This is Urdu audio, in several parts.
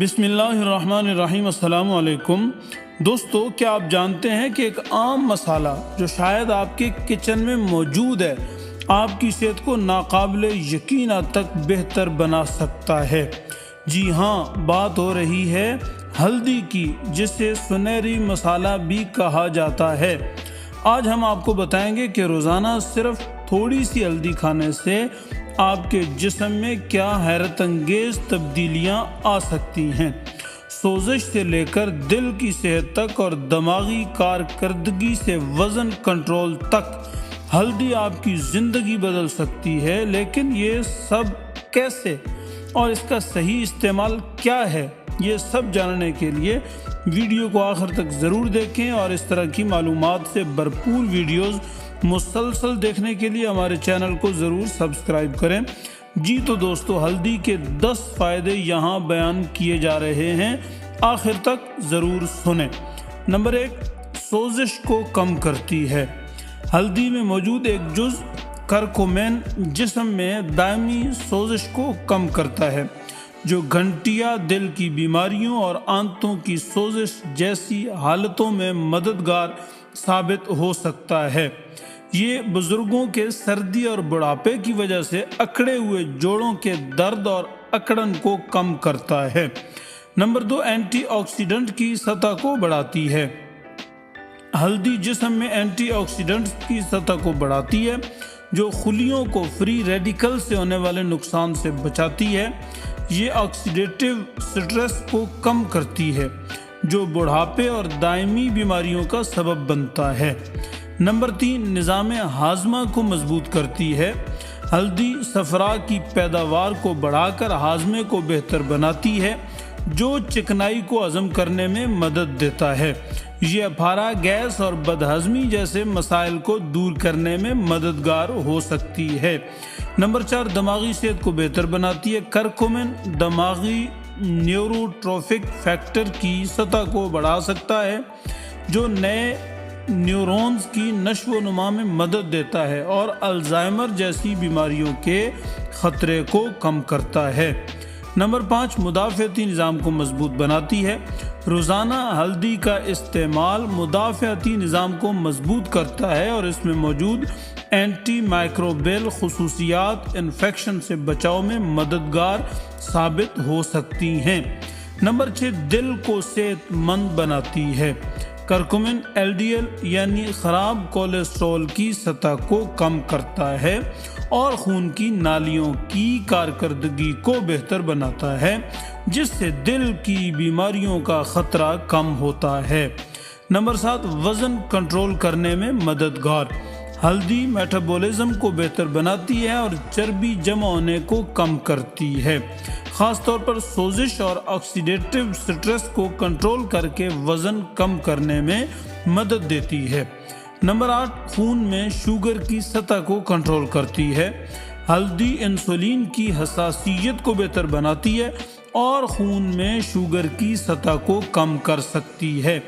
بسم اللہ الرحمن الرحیم۔ السلام علیکم دوستو، کیا آپ جانتے ہیں کہ ایک عام مسالہ جو شاید آپ کے کچن میں موجود ہے آپ کی صحت کو ناقابل یقین حد تک بہتر بنا سکتا ہے؟ جی ہاں، بات ہو رہی ہے ہلدی کی، جسے سنہری مسالہ بھی کہا جاتا ہے۔ آج ہم آپ کو بتائیں گے کہ روزانہ صرف تھوڑی سی ہلدی کھانے سے آپ کے جسم میں کیا حیرت انگیز تبدیلیاں آ سکتی ہیں۔ سوزش سے لے کر دل کی صحت تک اور دماغی کارکردگی سے وزن کنٹرول تک، ہلدی آپ کی زندگی بدل سکتی ہے۔ لیکن یہ سب کیسے اور اس کا صحیح استعمال کیا ہے، یہ سب جاننے کے لیے ویڈیو کو آخر تک ضرور دیکھیں، اور اس طرح کی معلومات سے بھرپور ویڈیوز مسلسل دیکھنے کے لیے ہمارے چینل کو ضرور سبسکرائب کریں۔ جی تو دوستو، ہلدی کے 10 فائدے یہاں بیان کیے جا رہے ہیں، آخر تک ضرور سنیں۔ نمبر 1، سوزش کو کم کرتی ہے۔ ہلدی میں موجود ایک جز کرکومین جسم میں دائمی سوزش کو کم کرتا ہے، جو گھنٹیاں، دل کی بیماریوں اور آنتوں کی سوزش جیسی حالتوں میں مددگار ثابت ہو سکتا ہے۔ یہ بزرگوں کے سردی اور بڑھاپے کی وجہ سے اکڑے ہوئے جوڑوں کے درد اور اکڑن کو کم کرتا ہے۔ نمبر 2، اینٹی آکسیڈنٹ کی سطح کو بڑھاتی ہے۔ ہلدی جسم میں اینٹی آکسیڈنٹس کی سطح کو بڑھاتی ہے، جو خلیوں کو فری ریڈیکل سے ہونے والے نقصان سے بچاتی ہے۔ یہ آکسیڈیٹیو سٹریس کو کم کرتی ہے، جو بڑھاپے اور دائمی بیماریوں کا سبب بنتا ہے۔ نمبر 3، نظام ہاضمہ کو مضبوط کرتی ہے۔ ہلدی صفرا کی پیداوار کو بڑھا کر ہاضمے کو بہتر بناتی ہے، جو چکنائی کو ہضم کرنے میں مدد دیتا ہے۔ یہ اپارا گیس اور بدہضمی جیسے مسائل کو دور کرنے میں مددگار ہو سکتی ہے۔ نمبر 4، دماغی صحت کو بہتر بناتی ہے۔ کرکومین دماغی نیوروٹروفک فیکٹر کی سطح کو بڑھا سکتا ہے، جو نئے نیورونز کی نشو و نما میں مدد دیتا ہے اور الزائمر جیسی بیماریوں کے خطرے کو کم کرتا ہے۔ نمبر 5، مدافعتی نظام کو مضبوط بناتی ہے۔ روزانہ ہلدی کا استعمال مدافعتی نظام کو مضبوط کرتا ہے اور اس میں موجود اینٹی مائکروبیل خصوصیات انفیکشن سے بچاؤ میں مددگار ثابت ہو سکتی ہیں۔ نمبر 6، دل کو صحت مند بناتی ہے۔ کرکومین ایل ڈی ایل یعنی خراب کولیسٹرول کی سطح کو کم کرتا ہے اور خون کی نالیوں کی کارکردگی کو بہتر بناتا ہے، جس سے دل کی بیماریوں کا خطرہ کم ہوتا ہے۔ نمبر 7، وزن کنٹرول کرنے میں مددگار۔ ہلدی میٹابولزم کو بہتر بناتی ہے اور چربی جمع ہونے کو کم کرتی ہے، خاص طور پر سوزش اور آکسیڈیٹیو سٹریس کو کنٹرول کر کے وزن کم کرنے میں مدد دیتی ہے۔ نمبر 8، خون میں شوگر کی سطح کو کنٹرول کرتی ہے۔ ہلدی انسولین کی حساسیت کو بہتر بناتی ہے اور خون میں شوگر کی سطح کو کم کر سکتی ہے،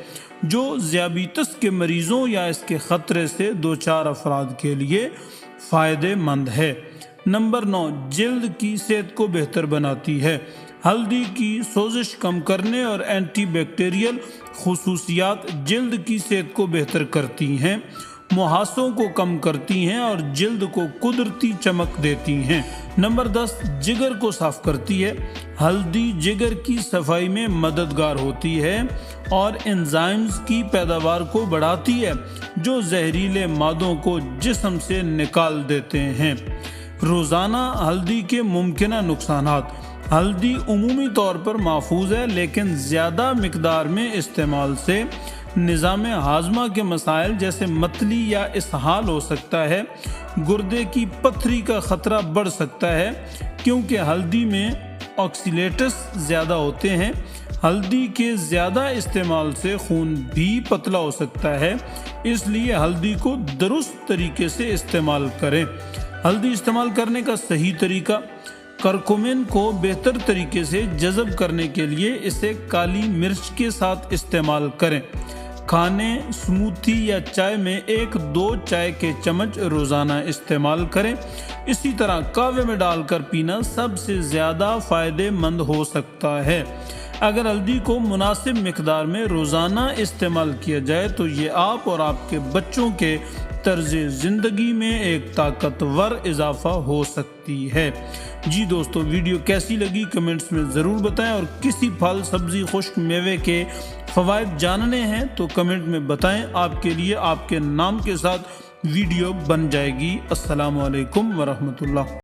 جو ذیابیطس کے مریضوں یا اس کے خطرے سے دوچار افراد کے لیے فائدہ مند ہے۔ نمبر 9، جلد کی صحت کو بہتر بناتی ہے۔ ہلدی کی سوزش کم کرنے اور اینٹی بیکٹیریل خصوصیات جلد کی صحت کو بہتر کرتی ہیں، مہاسوں کو کم کرتی ہیں اور جلد کو قدرتی چمک دیتی ہیں۔ نمبر 10، جگر کو صاف کرتی ہے۔ ہلدی جگر کی صفائی میں مددگار ہوتی ہے اور انزائمز کی پیداوار کو بڑھاتی ہے، جو زہریلے مادوں کو جسم سے نکال دیتے ہیں۔ روزانہ ہلدی کے ممکنہ نقصانات۔ ہلدی عمومی طور پر محفوظ ہے، لیکن زیادہ مقدار میں استعمال سے نظام ہاضمہ کے مسائل جیسے متلی یا اسہال ہو سکتا ہے۔ گردے کی پتھری کا خطرہ بڑھ سکتا ہے، کیونکہ ہلدی میں آکسیلیٹس زیادہ ہوتے ہیں۔ ہلدی کے زیادہ استعمال سے خون بھی پتلا ہو سکتا ہے، اس لیے ہلدی کو درست طریقے سے استعمال کریں۔ ہلدی استعمال کرنے کا صحیح طریقہ۔ کرکومین کو بہتر طریقے سے جذب کرنے کے لیے اسے کالی مرچ کے ساتھ استعمال کریں۔ کھانے، سموتھی یا چائے میں 1-2 چائے کے چمچ روزانہ استعمال کریں۔ اسی طرح قہوے میں ڈال کر پینا سب سے زیادہ فائدہ مند ہو سکتا ہے۔ اگر ہلدی کو مناسب مقدار میں روزانہ استعمال کیا جائے تو یہ آپ اور آپ کے بچوں کے طرز زندگی میں ایک طاقتور اضافہ ہو سکتی ہے۔ جی دوستو، ویڈیو کیسی لگی کمنٹس میں ضرور بتائیں، اور کسی پھل، سبزی، خشک میوے کے فوائد جاننے ہیں تو کمنٹ میں بتائیں، آپ کے لیے آپ کے نام کے ساتھ ویڈیو بن جائے گی۔ السلام علیکم ورحمۃ اللہ۔